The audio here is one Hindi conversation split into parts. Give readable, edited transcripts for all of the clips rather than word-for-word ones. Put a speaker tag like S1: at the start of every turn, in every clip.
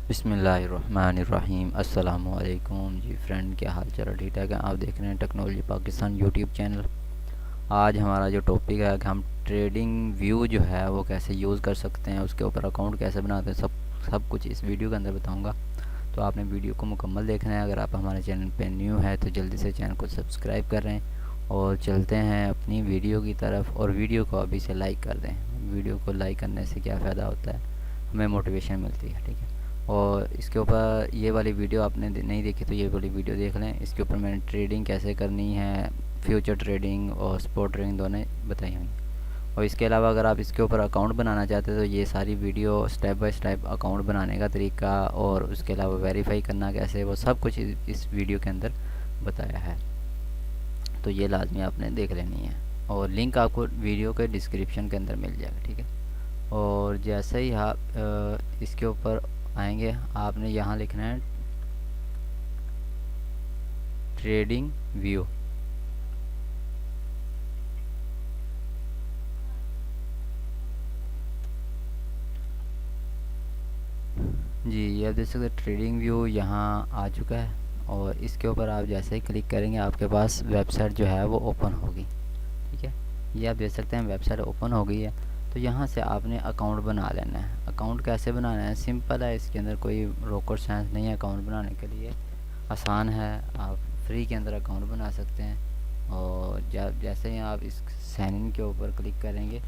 S1: बिस्मिल्लाहिर्रहमानिर्रहीम। अस्सलामुअलैकुम जी फ्रेंड, क्या हाल चाल? ठीक ठाक है? आप देख रहे हैं टेक्नोलॉजी पाकिस्तान यूट्यूब चैनल। आज हमारा जो टॉपिक है कि हम ट्रेडिंग व्यू जो है वो कैसे यूज़ कर सकते हैं, उसके ऊपर अकाउंट कैसे बनाते हैं, सब कुछ इस वीडियो के अंदर बताऊंगा। तो आपने वीडियो को मुकम्मल देखना है। अगर आप हमारे चैनल पे न्यू है तो जल्दी से चैनल को सब्सक्राइब कर रहे हैं और चलते हैं अपनी वीडियो की तरफ। और वीडियो को अभी से लाइक कर दें। वीडियो को लाइक करने से क्या फ़ायदा होता है, हमें मोटिवेशन मिलती है। ठीक है। और इसके ऊपर ये वाली वीडियो आपने नहीं देखी तो ये वाली वीडियो देख लें। इसके ऊपर मैंने ट्रेडिंग कैसे करनी है, फ्यूचर ट्रेडिंग और स्पॉट ट्रेडिंग दोनों बताई हुई। और इसके अलावा अगर आप इसके ऊपर अकाउंट बनाना चाहते हैं तो ये सारी video step by step account बनाने का तरीका और उसके अलावा वेरीफाई करना कैसे, वो सब कुछ इस वीडियो के अंदर बताया है। तो ये लाजमी आपने देख लेनी है और लिंक आपको वीडियो के डिस्क्रिप्शन के अंदर मिल जाएगा। ठीक है। और जैसे ही आप इसके ऊपर आएंगे, आपने यहाँ लिखना है ट्रेडिंग व्यू। जी, ये आप देख सकते हैं ट्रेडिंग व्यू यहाँ आ चुका है। और इसके ऊपर आप जैसे ही क्लिक करेंगे आपके पास वेबसाइट जो है वो ओपन होगी। ठीक है। ये आप देख सकते हैं वेबसाइट ओपन हो गई है। तो यहाँ से आपने अकाउंट बना लेना है। अकाउंट कैसे बनाना है, सिंपल है, इसके अंदर कोई रॉकेट साइंस नहीं है। अकाउंट बनाने के लिए आसान है, आप फ्री के अंदर अकाउंट बना सकते हैं। और जब जैसे ही आप इस साइन इन के ऊपर क्लिक करेंगे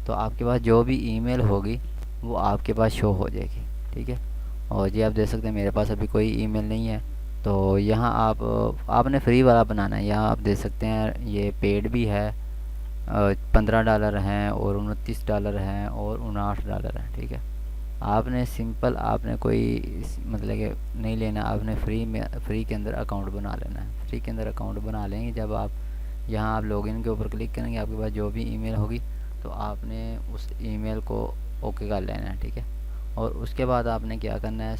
S1: तो आपके पास जो भी ईमेल होगी वो आपके पास शो हो जाएगी। ठीक है। और ये आप देख सकते हैं मेरे पास अभी कोई ईमेल नहीं है। तो यहाँ आपने फ्री वाला बनाना है। यहाँ आप देख सकते हैं ये पेड भी है, $15 हैं और $29 हैं और $59 हैं। ठीक है। आपने सिंपल आपने कोई मतलब कि नहीं लेना, आपने फ्री के अंदर अकाउंट बना लेना है। फ्री के अंदर अकाउंट बना लेंगे, जब आप यहाँ आप लॉगिन के ऊपर क्लिक करेंगे आपके पास जो भी ईमेल होगी तो आपने उस ईमेल को ओके कर लेना है। ठीक है। और उसके बाद आपने क्या करना है,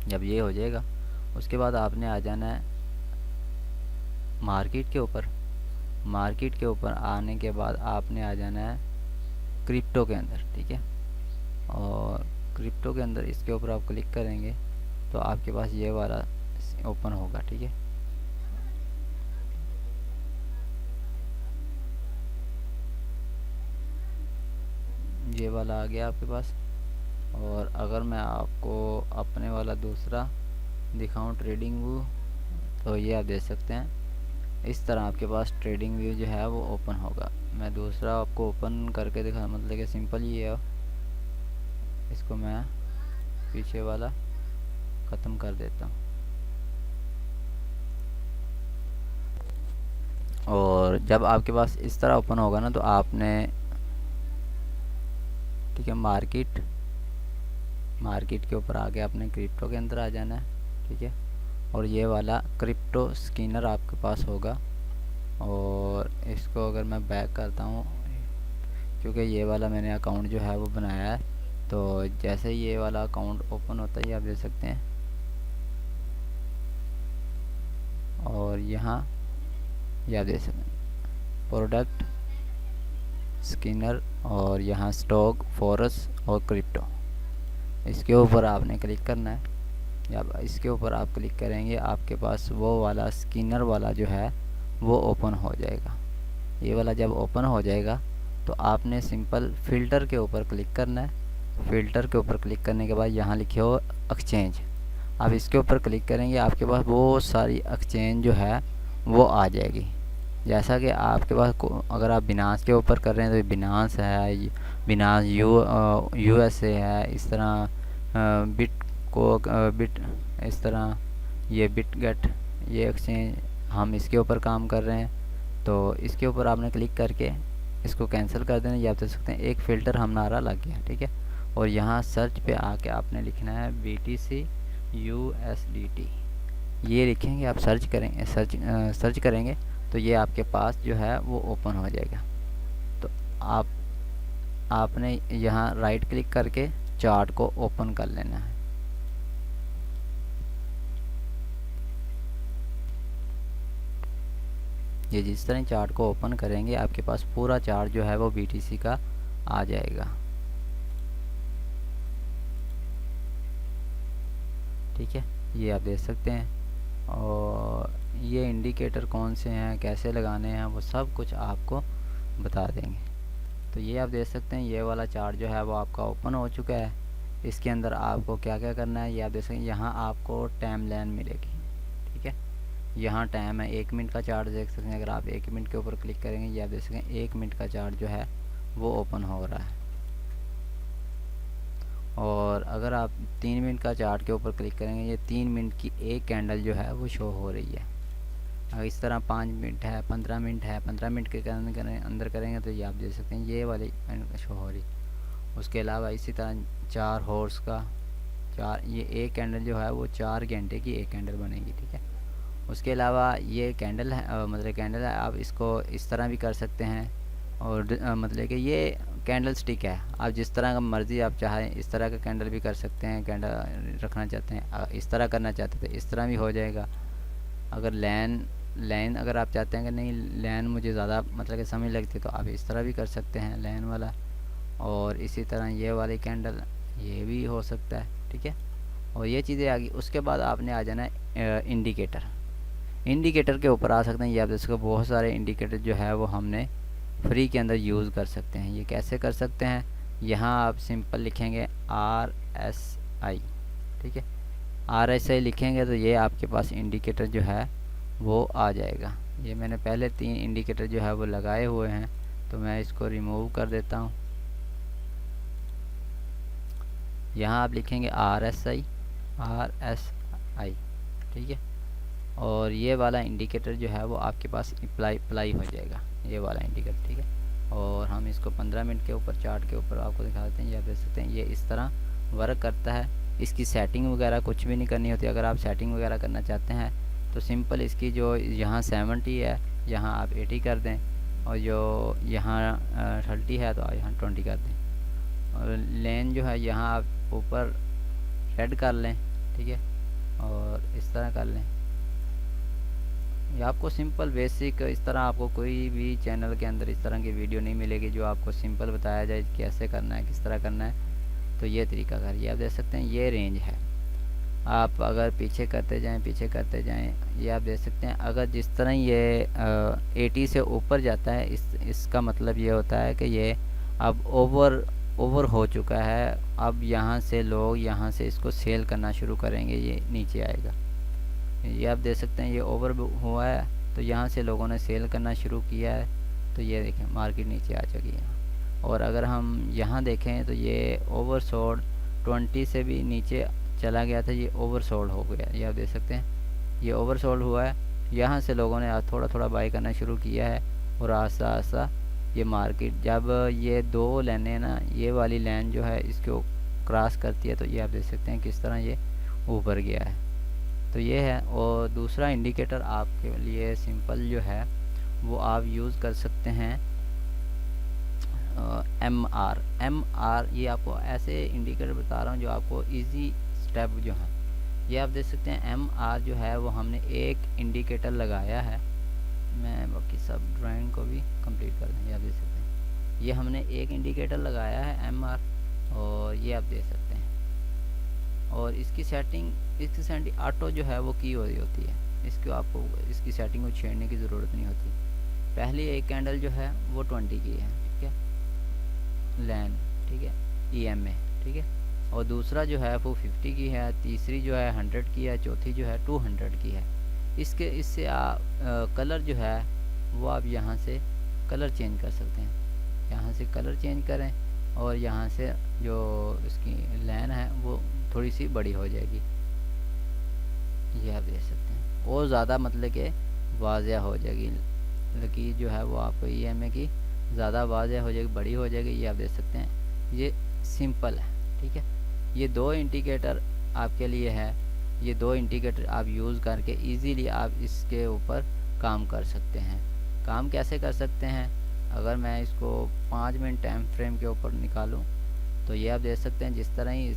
S1: जब ये हो जाएगा उसके बाद आपने आ जाना है मार्केट के ऊपर। मार्केट के ऊपर आने के बाद आपने आ जाना है क्रिप्टो के अंदर। ठीक है। और क्रिप्टो के अंदर इसके ऊपर आप क्लिक करेंगे तो आपके पास ये वाला ओपन होगा। ठीक है। ये वाला आ गया आपके पास। और अगर मैं आपको अपने वाला दूसरा दिखाऊं ट्रेडिंग व्यू, तो ये आप देख सकते हैं इस तरह आपके पास ट्रेडिंग व्यू जो है वो ओपन होगा। मैं दूसरा आपको ओपन करके दिखा, मतलब कि सिंपल ही है। इसको मैं पीछे वाला ख़त्म कर देता हूँ। और जब आपके पास इस तरह ओपन होगा ना तो आपने, ठीक है, मार्केट के ऊपर आके आपने क्रिप्टो के अंदर आ जाना है। ठीक है। और ये वाला क्रिप्टो स्कैनर आपके पास होगा। और इसको अगर मैं बैक करता हूँ, क्योंकि ये वाला मैंने अकाउंट जो है वो बनाया है, तो जैसे ही ये वाला अकाउंट ओपन होता है आप देख सकते हैं। और यहाँ ये आप देख सकते हैं प्रोडक्ट स्कैनर और यहाँ स्टॉक फॉरेक्स और क्रिप्टो, इसके ऊपर आपने क्लिक करना है। जब इसके ऊपर आप क्लिक करेंगे आपके पास वो वाला स्कैनर वाला जो है वो ओपन हो जाएगा। ये वाला जब ओपन हो जाएगा तो आपने सिंपल फ़िल्टर के ऊपर क्लिक करना है। फ़िल्टर के ऊपर क्लिक करने के बाद यहाँ लिखे हो एक्सचेंज, आप इसके ऊपर क्लिक करेंगे आपके पास बहुत सारी एक्सचेंज जो है वो आ जाएगी। जैसा कि आपके पास अगर आप बिनास के ऊपर कर रहे हैं तो बिनास है, बिनास USA है, इस तरह बिट इस तरह ये बिटगेट, ये एक्सचेंज हम इसके ऊपर काम कर रहे हैं। तो इसके ऊपर आपने क्लिक करके इसको कैंसिल कर देना। ये आप देख सकते हैं एक फ़िल्टर हमारा लग गया। ठीक है। और यहाँ सर्च पे आके आपने लिखना है BTC USDT। ये लिखेंगे, आप सर्च करेंगे, सर्च करेंगे तो ये आपके पास जो है वो ओपन हो जाएगा। तो आपने यहाँ राइट क्लिक करके चार्ट को ओपन कर लेना है। ये जिस तरह चार्ट को ओपन करेंगे आपके पास पूरा चार्ट जो है वो BTC का आ जाएगा। ठीक है, ये आप देख सकते हैं। और ये इंडिकेटर कौन से हैं, कैसे लगाने हैं, वो सब कुछ आपको बता देंगे। तो ये आप देख सकते हैं, ये वाला चार्ट जो है वो आपका ओपन हो चुका है। इसके अंदर आपको क्या क्या करना है ये आप देख सकते हैं। यहाँ आपको टाइम लाइन मिलेगी, ठीक है। यहाँ टाइम है 1 मिनट का चार्ट देख सकते हैं। अगर आप 1 मिनट के ऊपर क्लिक करेंगे, ये आप देख सकते हैं 1 मिनट का चार्ट जो है वो ओपन हो रहा है। और अगर आप 3 मिनट का चार्ट के ऊपर क्लिक करेंगे, ये 3 मिनट की एक कैंडल जो है वो शो हो रही है। अगर इस तरह 5 मिनट है, 15 मिनट है, 15 मिनट के अंदर करेंगे तो ये आप देख सकते हैं ये वाली शो हो रही। उसके अलावा इसी तरह 4 हॉर्स का ये एक कैंडल जो है वो 4 घंटे की एक कैंडल बनेगी, ठीक है। उसके अलावा ये कैंडल है मतलब कैंडल है, आप इसको इस तरह भी कर सकते हैं। और मतलब कि ये कैंडल स्टिक है, आप जिस तरह का मर्ज़ी आप चाहें इस तरह का कैंडल भी कर सकते हैं। कैंडल रखना चाहते हैं इस तरह करना चाहते थे इस तरह भी हो जाएगा। अगर लाइन अगर आप चाहते हैं कि नहीं लाइन मुझे ज़्यादा मतलब कि समय लगती है तो आप इस तरह भी कर सकते हैं लाइन वाला। और इसी तरह ये वाली कैंडल ये भी हो सकता है, ठीक है। और ये चीज़ें आ गई। उसके बाद आपने आ जाना है इंडिकेटर के ऊपर आ सकते हैं। ये आप देख सकते हैं बहुत सारे इंडिकेटर जो है वो हमने फ्री के अंदर यूज़ कर सकते हैं। ये कैसे कर सकते हैं, यहाँ आप सिंपल लिखेंगे RSI, ठीक है। RSI लिखेंगे तो ये आपके पास इंडिकेटर जो है वो आ जाएगा। ये मैंने पहले 3 इंडिकेटर जो है वो लगाए हुए हैं, तो मैं इसको रिमूव कर देता हूँ। यहाँ आप लिखेंगे RSI, ठीक है। और ये वाला इंडिकेटर जो है वो आपके पास अप्लाई हो जाएगा, ये वाला इंडिकेटर, ठीक है। और हम इसको 15 मिनट के ऊपर चार्ट के ऊपर आपको दिखा देते हैं। ये आप देख सकते हैं ये इस तरह वर्क करता है। इसकी सेटिंग वगैरह कुछ भी नहीं करनी होती। अगर आप सेटिंग वगैरह करना चाहते हैं तो सिंपल इसकी जो यहाँ 70 है यहाँ आप 80 कर दें, और जो यहाँ 30 है तो यहाँ 20 कर दें। और लेन जो है यहाँ आप ऊपर रेड कर लें, ठीक है, और इस तरह कर लें। ये आपको सिंपल बेसिक इस तरह आपको कोई भी चैनल के अंदर इस तरह की वीडियो नहीं मिलेगी जो आपको सिंपल बताया जाए कैसे करना है, किस तरह करना है। तो ये तरीका कर, ये आप देख सकते हैं ये रेंज है। आप अगर पीछे करते जाएं ये आप देख सकते हैं। अगर जिस तरह ये 80 से ऊपर जाता है इसका मतलब ये होता है कि ये अब ओवर हो चुका है। अब यहाँ से लोग यहाँ से इसको सेल करना शुरू करेंगे, ये नीचे आएगा। ये आप देख सकते हैं ये ओवर हुआ है तो यहाँ से लोगों ने सेल करना शुरू किया है। तो ये देखें मार्केट नीचे आ चुकी है। और अगर हम यहाँ देखें तो ये ओवरसोल्ड 20 से भी नीचे चला गया था, ये ओवरसोल्ड हो गया। ये आप देख सकते हैं ये ओवरसोल्ड हुआ है। यहाँ से लोगों ने थोड़ा थोड़ा बाई करना शुरू किया है। और आस्ता आस्ता ये मार्केट जब ये 2 लाइनें ना ये वाली लाइन जो है इसको क्रॉस करती है तो ये आप देख सकते हैं किस तरह ये ऊपर गया है। तो ये है। और दूसरा इंडिकेटर आपके लिए सिंपल जो है वो आप यूज़ कर सकते हैं MR। ये आपको ऐसे इंडिकेटर बता रहा हूँ जो आपको इजी स्टेप जो है ये आप देख सकते हैं। MR जो है वो हमने एक इंडिकेटर लगाया है। मैं बाकी सब ड्राइंग को भी कंप्लीट कर दें। ये आप देख सकते हैं ये हमने एक इंडिकेटर लगाया है MR, और ये आप देख सकते हैं। और इसकी सेटिंग ऑटो जो है वो की हो रही होती है। इसकी सेटिंग को छेड़ने की ज़रूरत नहीं होती। पहली एक कैंडल जो है वो 20 की है, ठीक है, लैन, ठीक है, EMA, ठीक है। और दूसरा जो है वो 50 की है, तीसरी जो है 100 की है, चौथी जो है 200 की है। इससे आप कलर जो है वो आप यहाँ से कलर चेंज कर सकते हैं। यहाँ से कलर चेंज करें और यहाँ से जो इसकी लाइन है वो थोड़ी सी बड़ी हो जाएगी। ये आप देख सकते हैं और ज़्यादा मतलब कि वाज़ेह हो जाएगी। लकीर जो है वो आपको EMA की ज़्यादा वाज़ेह हो जाएगी, बड़ी हो जाएगी। ये आप देख सकते हैं ये सिंपल है, ठीक है। ये 2 इंडिकेटर आपके लिए है। ये 2 इंडिकेटर आप यूज़ करके इजीली आप इसके ऊपर काम कर सकते हैं। काम कैसे कर सकते हैं, अगर मैं इसको 5 मिनट टाइम फ्रेम के ऊपर निकालूं तो ये आप देख सकते हैं जिस तरह ही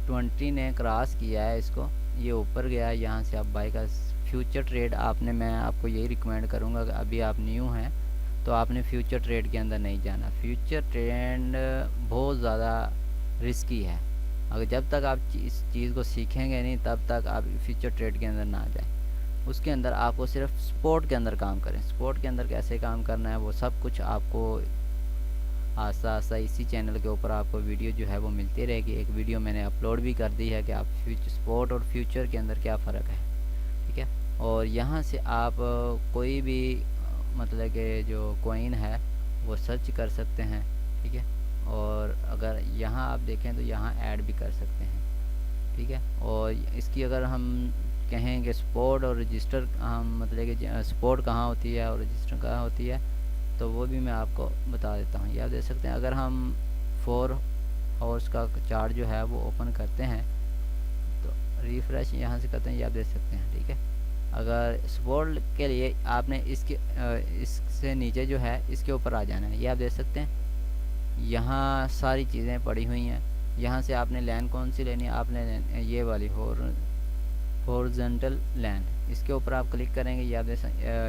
S1: 20 ने क्रॉस किया है इसको, ये ऊपर गया है। यहाँ से आप बाई का फ्यूचर ट्रेड मैं आपको यही रिकमेंड करूँगा कि अभी आप न्यू हैं तो आपने फ्यूचर ट्रेड के अंदर नहीं जाना। फ्यूचर ट्रेड बहुत ज़्यादा रिस्की है। अगर जब तक आप इस चीज़ को सीखेंगे नहीं तब तक आप फ्यूचर ट्रेड के अंदर ना आ जाएं। उसके अंदर आपको सिर्फ स्पोर्ट के अंदर काम करें। स्पोर्ट के अंदर कैसे काम करना है वो सब कुछ आपको आस्ता आस्ता इसी चैनल के ऊपर आपको वीडियो जो है वो मिलती रहेगी। एक वीडियो मैंने अपलोड भी कर दी है कि आप स्पोर्ट और फ्यूचर के अंदर क्या फ़र्क है, ठीक है। और यहाँ से आप कोई भी मतलब कि जो कॉइन है वो सर्च कर सकते हैं, ठीक है। और अगर यहाँ आप देखें तो यहाँ ऐड भी कर सकते हैं, ठीक है। और इसकी अगर हम कहें कि स्पोर्ट और रजिस्टर, हम मतलब कि स्पोर्ट कहाँ होती है और रजिस्टर कहाँ होती है, तो वो भी मैं आपको बता देता हूँ। ये आप देख सकते हैं, अगर हम 4 हॉर्स का चार्ट जो है वो ओपन करते हैं तो रिफ़्रेश यहाँ से करते हैं, ये आप देख सकते हैं, ठीक है। अगर स्पोर्ट के लिए आपने इससे नीचे जो है इसके ऊपर आ जाना है, ये आप देख सकते हैं। यहाँ सारी चीज़ें पड़ी हुई हैं। यहाँ से आपने लाइन कौन सी लेनी है, आपने ये वाली हॉरिजॉन्टल लाइन, इसके ऊपर आप क्लिक करेंगे। ये आप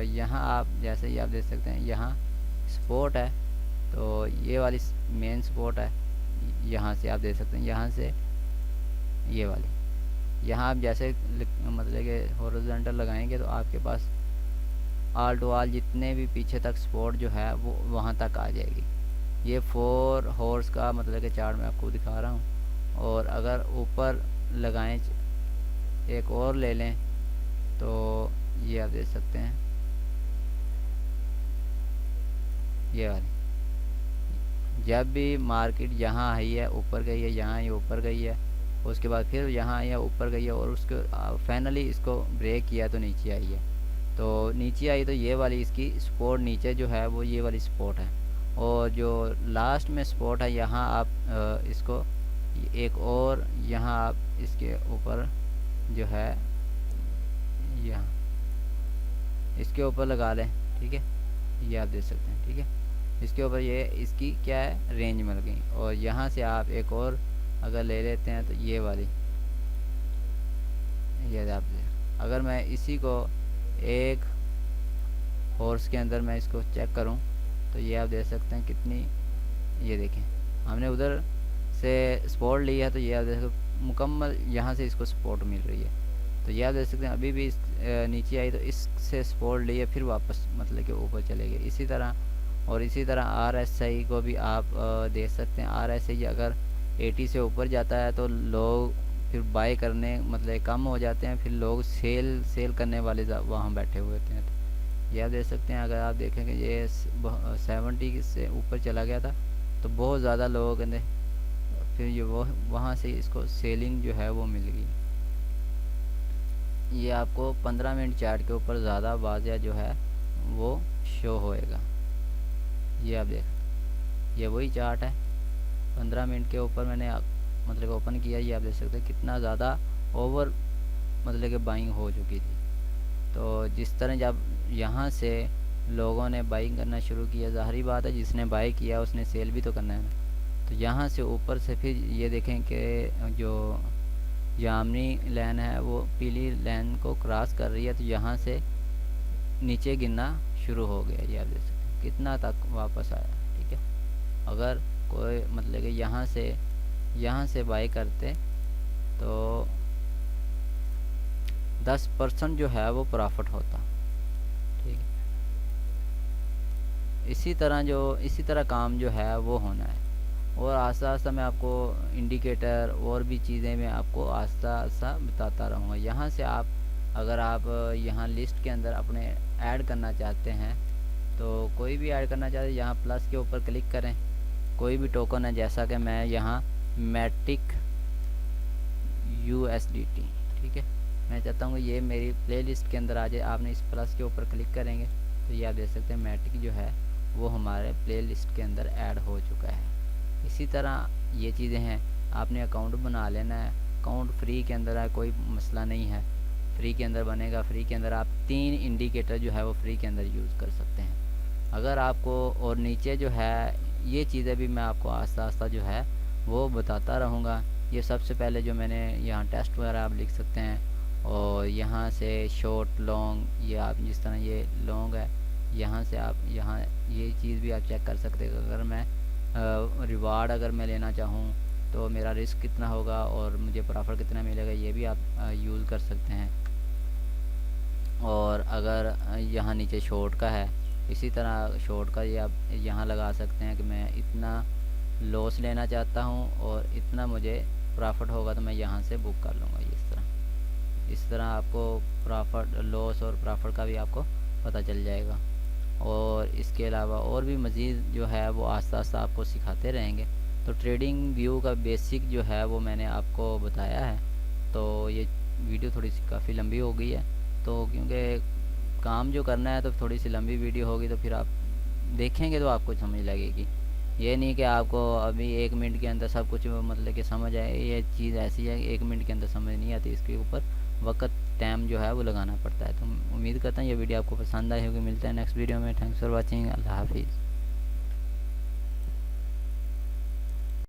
S1: यहाँ आप जैसे ही आप देख सकते हैं यहाँ स्पोर्ट है, तो ये वाली मेन स्पोर्ट है। यहाँ से आप देख सकते हैं, यहाँ से ये वाली, यहाँ आप जैसे मतलब कि हॉरिजॉन्टल लगाएंगे तो आपके पास ऑल टू ऑल जितने भी पीछे तक स्पोर्ट जो है वो वहाँ तक आ जाएगी। ये 4 हॉर्स का मतलब कि चार्ट मैं आपको दिखा रहा हूँ। और अगर ऊपर लगाएं, एक और ले लें, तो ये आप देख सकते हैं, ये वाली जब भी मार्केट यहाँ आई है ऊपर गई है, यहाँ ये ऊपर गई है, उसके बाद फिर यहाँ आई है ऊपर गई है, और उसके फाइनली इसको ब्रेक किया तो नीचे आई है। तो नीचे आई तो ये वाली इसकी स्पोर्ट नीचे जो है वो ये वाली स्पोर्ट है। और जो लास्ट में स्पोर्ट है यहाँ आप इसको एक और यहाँ आप इसके ऊपर जो है यहाँ इसके ऊपर लगा लें, ठीक है। ये आप देख सकते हैं, ठीक है। इसके ऊपर ये इसकी क्या है रेंज मिल गई। और यहाँ से आप एक और अगर ले लेते हैं तो ये वाली, ये आप अगर मैं इसी को एक हॉर्स के अंदर मैं इसको चेक करूं तो ये आप देख सकते हैं कितनी, ये देखें हमने उधर से सपोर्ट लिया है तो ये आप देख सकते मुकम्मल यहाँ से इसको सपोर्ट मिल रही है। तो ये आप देख सकते हैं अभी भी नीचे आई तो इससे सपोर्ट लिए फिर वापस मतलब कि ऊपर चले गए। इसी तरह और इसी तरह RSI को भी आप देख सकते हैं। RSI अगर 80 से ऊपर जाता है तो लोग फिर बाय करने मतलब कम हो जाते हैं, फिर लोग सेल करने वाले वहाँ बैठे हुए होते हैं। तो ये आप देख सकते हैं, अगर आप देखेंगे ये 70 से ऊपर चला गया था तो बहुत ज़्यादा लोगों ने फिर ये वो वहाँ से इसको सेलिंग जो है वो मिल गई। ये आपको 15 मिनट चार्ट के ऊपर ज़्यादा वाज़िया जो है वो शो होएगा। ये आप देख, ये वही चार्ट है 15 मिनट के ऊपर मैंने मतलब ओपन किया। ये आप देख सकते हैं कितना ज़्यादा ओवर मतलब कि बाइंग हो चुकी थी। तो जिस तरह जब यहाँ से लोगों ने बाइंग करना शुरू किया, ज़ाहिरी बात है जिसने बाई किया उसने सेल भी तो करना है ना। तो यहाँ से ऊपर से फिर ये देखें कि जो जामनी लाइन है वो पीली लाइन को क्रॉस कर रही है, तो यहाँ से नीचे गिरना शुरू हो गया। ये आप देख सकते हैं कितना तक वापस आया, ठीक है। अगर कोई मतलब कि यहाँ से बाई करते तो 10% जो है वो प्रॉफिट होता, ठीक है। इसी तरह काम जो है वो होना है। और आस्ता आस्ता मैं आपको इंडिकेटर और भी चीज़ें मैं आपको आस्ता आस्ता बताता रहूँगा। यहाँ से आप अगर आप यहाँ लिस्ट के अंदर अपने ऐड करना चाहते हैं तो कोई भी ऐड करना चाहते हैं, यहाँ प्लस के ऊपर क्लिक करें। कोई भी टोकन है, जैसा कि मैं यहाँ मैटिक USDT, ठीक है, मैं चाहता हूँ ये मेरी प्लेलिस्ट के अंदर आ जाए। आपने इस प्लस के ऊपर क्लिक करेंगे तो ये आप देख सकते हैं मैटिक जो है वो हमारे प्लेलिस्ट के अंदर ऐड हो चुका है। इसी तरह ये चीज़ें हैं, आपने अकाउंट बना लेना है। अकाउंट फ्री के अंदर है, कोई मसला नहीं है, फ्री के अंदर बनेगा। फ्री के अंदर आप 3 इंडिकेटर जो है वो फ्री के अंदर यूज़ कर सकते हैं। अगर आपको और नीचे जो है ये चीज़ें भी मैं आपको आस्ता आस्ता जो है वो बताता रहूँगा। ये सबसे पहले जो मैंने यहाँ टेस्ट वगैरह आप लिख सकते हैं। और यहाँ से शॉर्ट लॉन्ग, ये आप जिस तरह ये लॉन्ग है, यहाँ से आप ये चीज़ भी आप चेक कर सकते हैं। अगर मैं रिवार्ड अगर मैं लेना चाहूँ तो मेरा रिस्क कितना होगा और मुझे प्रॉफिट कितना मिलेगा, ये भी आप यूज़ कर सकते हैं। और अगर यहाँ नीचे शॉर्ट का है, इसी तरह शॉर्ट का ये आप यहाँ लगा सकते हैं कि मैं इतना लॉस लेना चाहता हूँ और इतना मुझे प्रॉफिट होगा तो मैं यहाँ से बुक कर लूँगा। इस तरह आपको प्रॉफिट लॉस और प्रॉफिट का भी आपको पता चल जाएगा। और इसके अलावा और भी मज़ीद जो है वो आस्ता आस्ता आपको सिखाते रहेंगे। तो ट्रेडिंग व्यू का बेसिक जो है वो मैंने आपको बताया है। तो ये वीडियो थोड़ी सी काफ़ी लंबी हो गई है, तो क्योंकि काम जो करना है तो थोड़ी सी लंबी वीडियो होगी, तो फिर आप देखेंगे तो आपको समझ लगेगी। ये नहीं कि आपको अभी 1 मिनट के अंदर सब कुछ मतलब कि समझ आए। ये चीज़ ऐसी है कि 1 मिनट के अंदर समझ नहीं आती, इसके ऊपर वक्त टाइम जो है वो लगाना पड़ता है। तो उम्मीद करता हूँ ये वीडियो आपको पसंद आई होगी। मिलते हैं नेक्स्ट वीडियो में। Thanks for watching. अल्लाह हाफिज़।